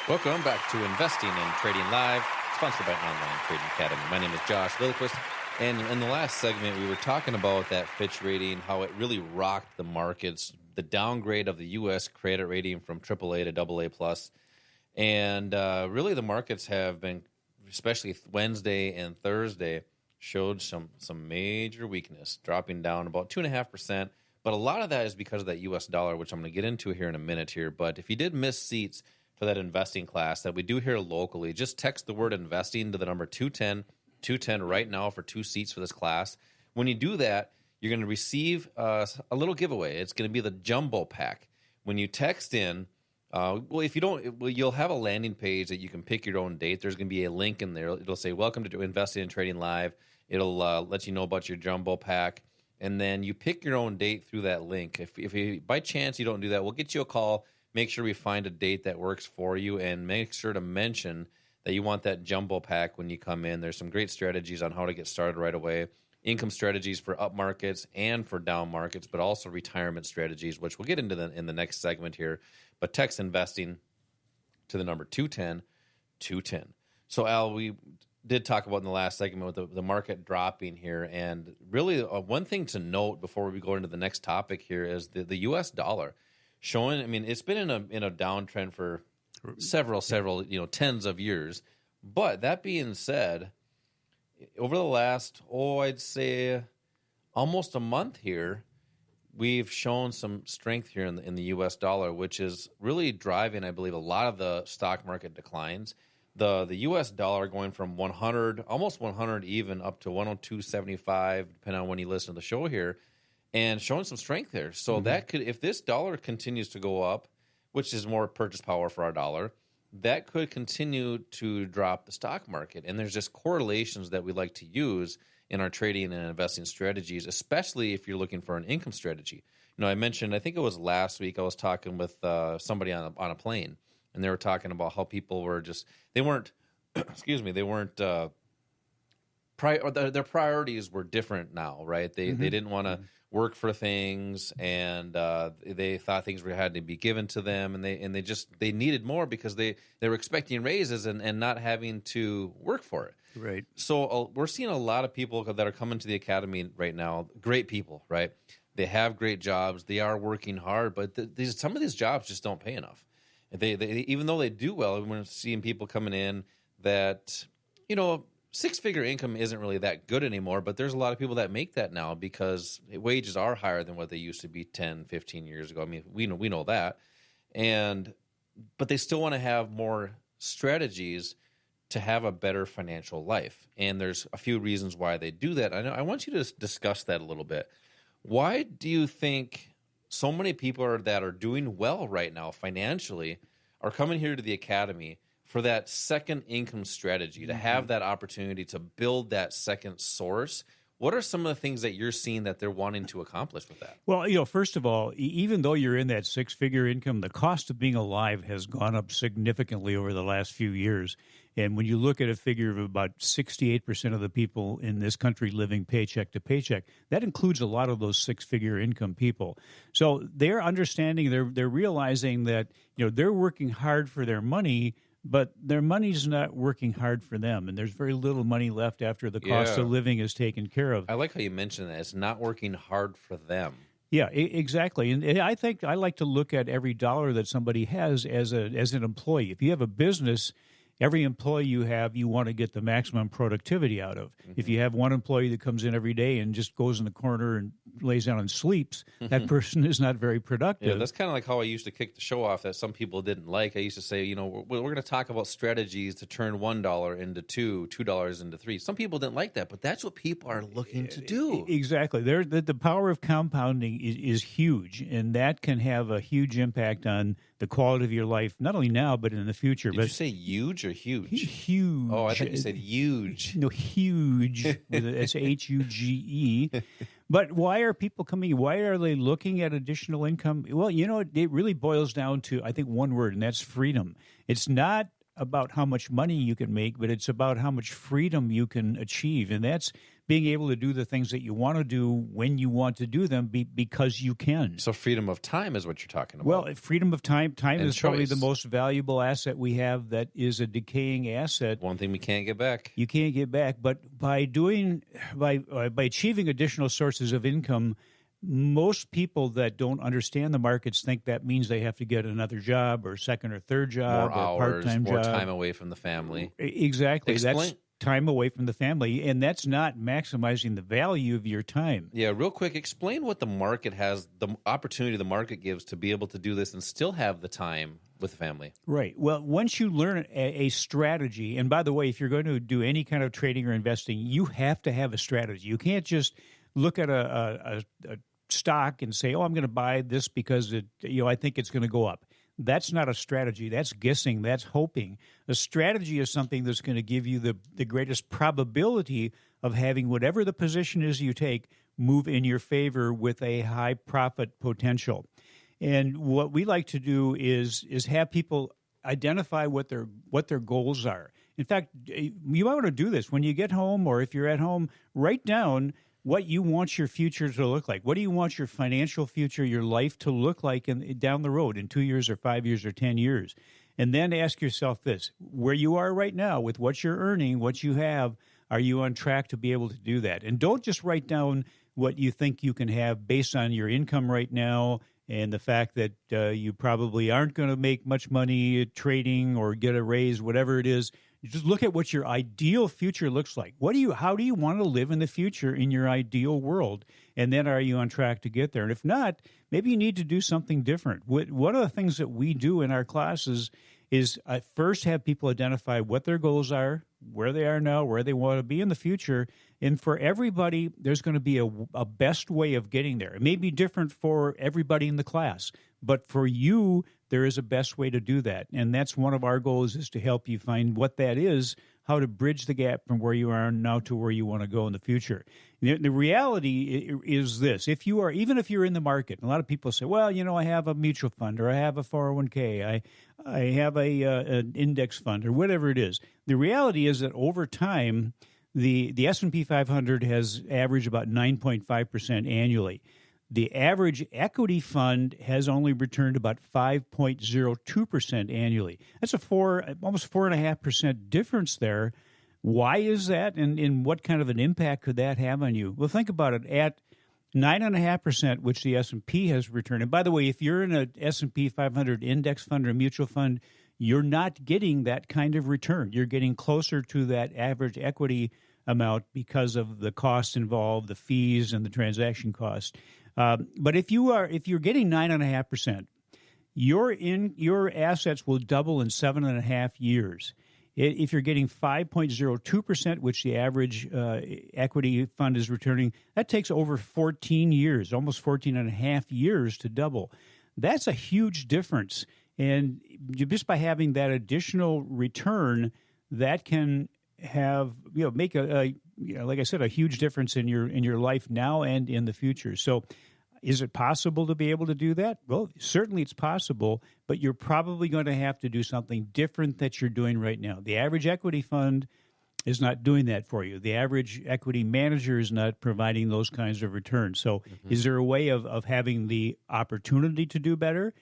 Welcome back to Investing and Trading Live, sponsored by Online Trading Academy. My name is Josh Lillquist, and in the last segment, we were talking about that Fitch rating, how it really rocked the markets, the downgrade of the U.S. credit rating from AAA to AA+. And really the markets have been, especially Wednesday and Thursday, showed some major weakness, dropping down about 2.5%. But a lot of that is because of that U.S. dollar, which I'm going to get into here in a minute here. But if you did miss seats for that investing class that we do here locally, just text the word investing to the number 210 right now for 2 seats for this class. When you do that, you're going to receive a little giveaway. It's going to be the jumbo pack. When you text in, if you don't, you'll have a landing page that you can pick your own date. There's going to be a link in there. It'll say, welcome to Investing and Trading Live. It'll let you know about your jumbo pack. And then you pick your own date through that link. If you, by chance you don't do that, we'll get you a call. Make sure we find a date that works for you, and make sure to mention that you want that jumbo pack when you come in. There's some great strategies on how to get started right away. Income strategies for up markets and for down markets, but also retirement strategies, which we'll get into in the next segment here. But text investing to the number 210. So, Al, we did talk about in the last segment with the market dropping here. And really one thing to note before we go into the next topic here is the U.S. dollar. Showing, I mean, it's been in a downtrend for several, tens of years. But that being said, over the last, I'd say almost a month here, we've shown some strength here in the U.S. dollar, which is really driving, I believe, a lot of the stock market declines. The U.S. dollar going from 100, almost 100 even, up to 102.75, depending on when you listen to the show here, and showing some strength there. So that could, if this dollar continues to go up, which is more purchase power for our dollar, that could continue to drop the stock market. And there's just correlations that we like to use in our trading and investing strategies, especially if you're looking for an income strategy. You know, I mentioned, I think it was last week, I was talking with somebody on a plane, and they were talking about how people were just, they weren't, their priorities were different now, right? They didn't want to work for things, and they thought things had to be given to them, and they needed more because they were expecting raises and not having to work for it. Right. So we're seeing a lot of people that are coming to the academy right now, great people, right? They have great jobs, they are working hard, but some of these jobs just don't pay enough. They even though they do well, we're seeing people coming in that, six-figure income isn't really that good anymore, but there's a lot of people that make that now because wages are higher than what they used to be 10, 15 years ago. I mean, we know that. But they still want to have more strategies to have a better financial life. And there's a few reasons why they do that. I want you to discuss that a little bit. Why do you think so many people that are doing well right now financially are coming here to the academy for that second income strategy, to have that opportunity to build that second source? What are some of the things that you're seeing that they're wanting to accomplish with that? Well, first of all, even though you're in that six-figure income, the cost of being alive has gone up significantly over the last few years. And when you look at a figure of about 68% of the people in this country living paycheck to paycheck, that includes a lot of those six-figure income people. So they're understanding, they're realizing that, they're working hard for their money, but their money's not working hard for them, and there's very little money left after the cost of living is taken care of. I like how you mentioned that. It's not working hard for them. Yeah, exactly. And I think I like to look at every dollar that somebody has as an employee. If you have a business, every employee you want to get the maximum productivity out of. If you have one employee that comes in every day and just goes in the corner and lays down and sleeps, that person is not very productive. Yeah, that's kind of like how I used to kick the show off that some people didn't like. I used to say, we're going to talk about strategies to turn $1 into $2 into $3. Some people didn't like that, but that's what people are looking to do. Exactly. The power of compounding is huge, and that can have a huge impact on the quality of your life, not only now, but in the future. Did you say huge or huge? Huge. Oh, I thought you said huge. No, huge. It's Huge. But why are people coming? Why are they looking at additional income? Well, it really boils down to, I think, one word, and that's freedom. It's not about how much money you can make, but it's about how much freedom you can achieve. And that's being able to do the things that you want to do when you want to do them because you can. So freedom of time is what you're talking about. Well, freedom of time And is probably choice. the most valuable asset we have that is a decaying asset. One thing we can't get back. You can't get back. But by achieving additional sources of income, most people that don't understand the markets think that means they have to get another job or second or third job More or hours, part-time more job. time away from the family. Exactly. Explain. That's time away from the family, and that's not maximizing the value of your time. Yeah, real quick, explain what the market has, the opportunity the market gives to be able to do this and still have the time with the family. Right. Well, once you learn a strategy, and by the way, if you're going to do any kind of trading or investing, you have to have a strategy. You can't just look at a stock and say, "Oh, I'm going to buy this because I think it's going to go up." That's not a strategy. That's guessing. That's hoping. A strategy is something that's going to give you the greatest probability of having whatever the position is you take move in your favor with a high profit potential. And what we like to do is have people identify what their goals are. In fact, you might want to do this when you get home, or if you're at home, write down what you want your future to look like. What do you want your financial future, your life to look like down the road in 2 years or 5 years or 10 years? And then ask yourself this: where you are right now with what you're earning, what you have, are you on track to be able to do that? And don't just write down what you think you can have based on your income right now and the fact that you probably aren't going to make much money trading or get a raise, whatever it is. You just look at what your ideal future looks like. How do you want to live in the future in your ideal world? And then are you on track to get there? And if not, maybe you need to do something different. One of the things that we do in our classes is first have people identify what their goals are, where they are now, where they want to be in the future. And for everybody, there's going to be a best way of getting there. It may be different for everybody in the class, but for you, there is a best way to do that. And that's one of our goals, is to help you find what that is, how to bridge the gap from where you are now to where you want to go in the future. The reality is this: even if you're in the market, a lot of people say, well, I have a mutual fund, or I have a 401k, I have an index fund, or whatever it is. The reality is that over time, the S&P 500 has averaged about 9.5% annually. The average equity fund has only returned about 5.02% annually. That's almost 4.5% difference there. Why is that, and what kind of an impact could that have on you? Well, think about it. At 9.5%, which the S&P has returned. And by the way, if you're in an S&P 500 index fund or mutual fund, you're not getting that kind of return. You're getting closer to that average equity amount because of the costs involved, the fees and the transaction costs. But if you're getting 9.5%, your assets will double in 7.5 years. If you're getting 5.02%, which the average equity fund is returning, that takes over 14 years, almost 14 and a half years to double. That's a huge difference. And just by having that additional return, that can make like I said, a huge difference in your life now and in the future. So is it possible to be able to do that? Well, certainly it's possible, but you're probably going to have to do something different that you're doing right now. The average equity fund is not doing that for you. The average equity manager is not providing those kinds of returns. So is there a way of having the opportunity to do better?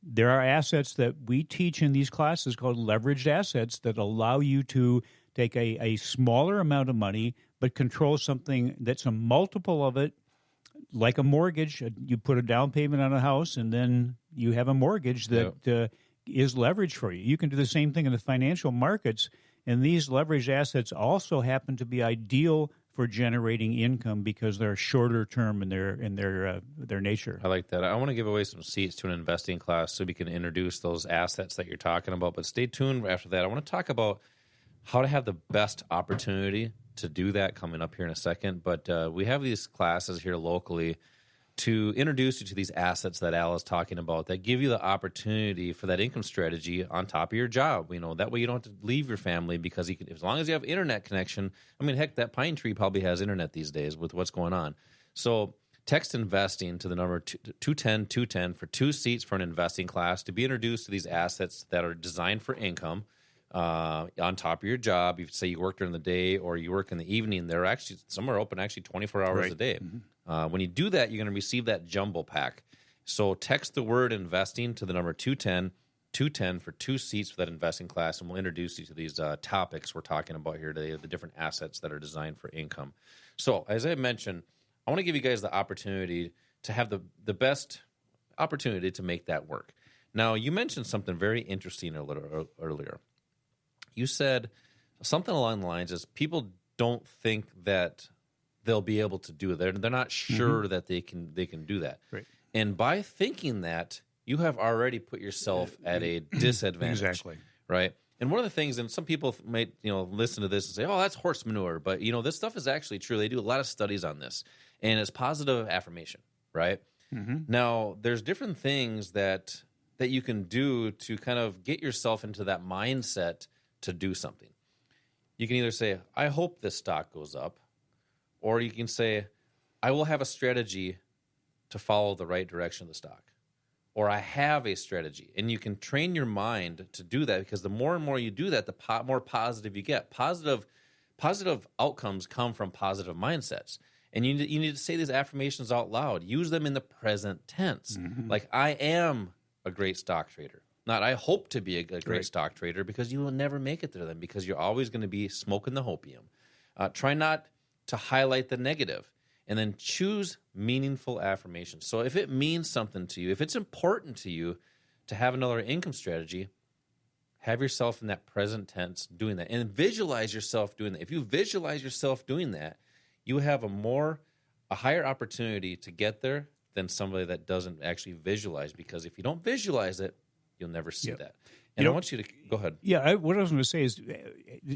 There are assets that we teach in these classes called leveraged assets that allow you to take a smaller amount of money but control something that's a multiple of it, like a mortgage. You put a down payment on a house, and then you have a mortgage that is leveraged for you. You can do the same thing in the financial markets, and these leveraged assets also happen to be ideal for generating income because they're shorter term in their nature. I like that. I want to give away some seats to an investing class so we can introduce those assets that you're talking about. But stay tuned after that. I want to talk about how to have the best opportunity to do that coming up here in a second. But we have these classes here locally to introduce you to these assets that Al is talking about that give you the opportunity for that income strategy on top of your job. That way you don't have to leave your family because as long as you have internet connection. I mean, heck, that pine tree probably has internet these days with what's going on. So text investing to the number 210-210 for 2 seats for an investing class to be introduced to these assets that are designed for income. on top of your job. You say you work during the day or you work in the evening. They're actually some are open 24 hours a day. When you do that, you're going to receive that jumbo pack. So text the word investing to the number 210 for 2 seats for that investing class, and we'll introduce you to these topics we're talking about here today, the different assets that are designed for income. So as I mentioned, I want to give you guys the opportunity to have the best opportunity to make that work. Now, you mentioned something very interesting a little earlier. You said something along the lines is people don't think that they'll be able to do it. They're not sure that they can do that. Right. And by thinking that, you have already put yourself at a disadvantage. Exactly. Right? And one of the things, and some people might listen to this and say, oh, that's horse manure. But, this stuff is actually true. They do a lot of studies on this. And it's positive affirmation, right? Now, there's different things that you can do to kind of get yourself into that mindset to do something. You can either say, I hope this stock goes up, or you can say, I will have a strategy to follow the right direction of the stock, or I have a strategy. And you can train your mind to do that, because the more and more you do that, the more positive you get. Positive outcomes come from positive mindsets. And you need to say these affirmations out loud. Use them in the present tense. Like, I am a great stock trader. Not I hope to be a great stock trader, because you will never make it there then, because you're always going to be smoking the hopium. Try not to highlight the negative, and then choose meaningful affirmations. So if it means something to you, if it's important to you to have another income strategy, have yourself in that present tense doing that, and visualize yourself doing that. If you visualize yourself doing that, you have a higher opportunity to get there than somebody that doesn't actually visualize, because if you don't visualize it, you'll never see that. And I want you to go ahead. Yeah, what I was going to say is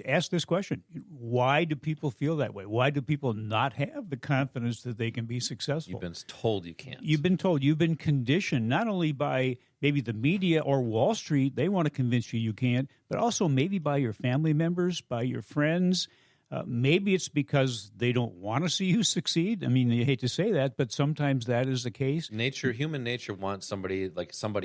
ask this question. Why do people feel that way? Why do people not have the confidence that they can be successful? You've been told you can't. You've been told. You've been conditioned, not only by maybe the media or Wall Street, they want to convince you can't, but also maybe by your family members, by your friends. Maybe it's because they don't want to see you succeed. I mean, you hate to say that, but sometimes that is the case. Human nature wants somebody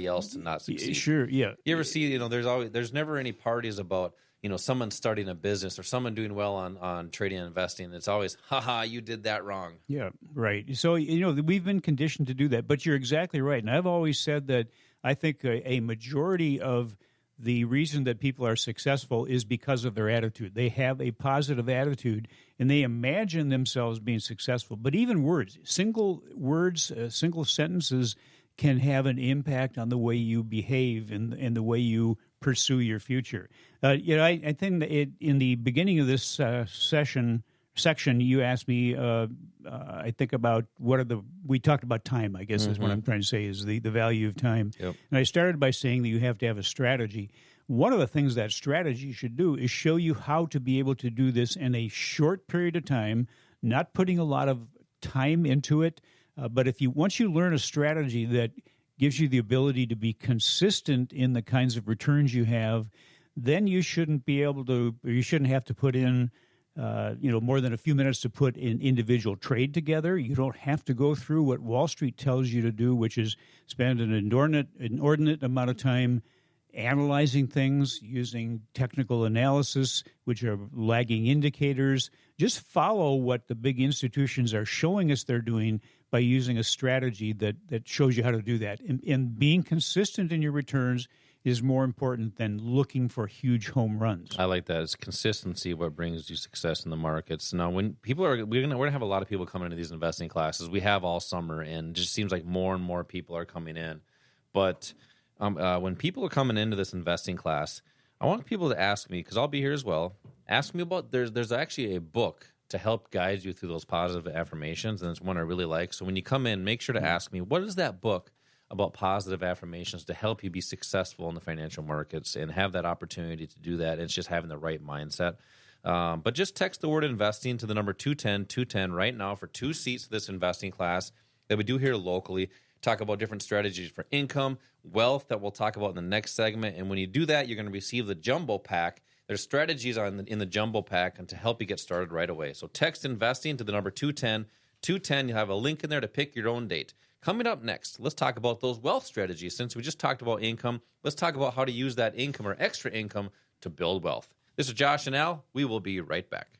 else to not succeed. Sure, yeah. You ever see, there's never any parties about, someone starting a business or someone doing well on trading and investing. It's always, haha, you did that wrong. Yeah, right. So, we've been conditioned to do that, but you're exactly right. And I've always said that I think a majority of the reason that people are successful is because of their attitude. They have a positive attitude, and they imagine themselves being successful. But even single sentences can have an impact on the way you behave and the way you pursue your future. I think that in the beginning of this section, you asked me, I think about we talked about time, I guess is what I'm trying to say, is the value of time. Yep. And I started by saying that you have to have a strategy. One of the things that strategy should do is show you how to be able to do this in a short period of time, not putting a lot of time into it. But once you learn a strategy that gives you the ability to be consistent in the kinds of returns you have, then you shouldn't have to put in more than a few minutes to put an individual trade together. You don't have to go through what Wall Street tells you to do, which is spend an inordinate amount of time analyzing things, using technical analysis, which are lagging indicators. Just follow what the big institutions are showing us they're doing by using a strategy that shows you how to do that. And being consistent in your returns is more important than looking for huge home runs. I like that. It's consistency what brings you success in the markets. Now, when people we're gonna have a lot of people coming into these investing classes. We have all summer, and it just seems like more and more people are coming in. But when people are coming into this investing class, I want people to ask me, because I'll be here as well. Ask me about there's actually a book to help guide you through those positive affirmations, and it's one I really like. So when you come in, make sure to ask me, what is that book about positive affirmations to help you be successful in the financial markets and have that opportunity to do that? And it's just having the right mindset. But just text the word investing to the number 210 right now for 2 seats to this investing class that we do here locally. Talk about different strategies for income, wealth that we'll talk about in the next segment. And when you do that, you're going to receive the jumbo pack. There's strategies in the jumbo pack and to help you get started right away. So text investing to the number 210. You'll have a link in there to pick your own date. Coming up next, let's talk about those wealth strategies. Since we just talked about income, let's talk about how to use that income or extra income to build wealth. This is Josh and Al. We will be right back.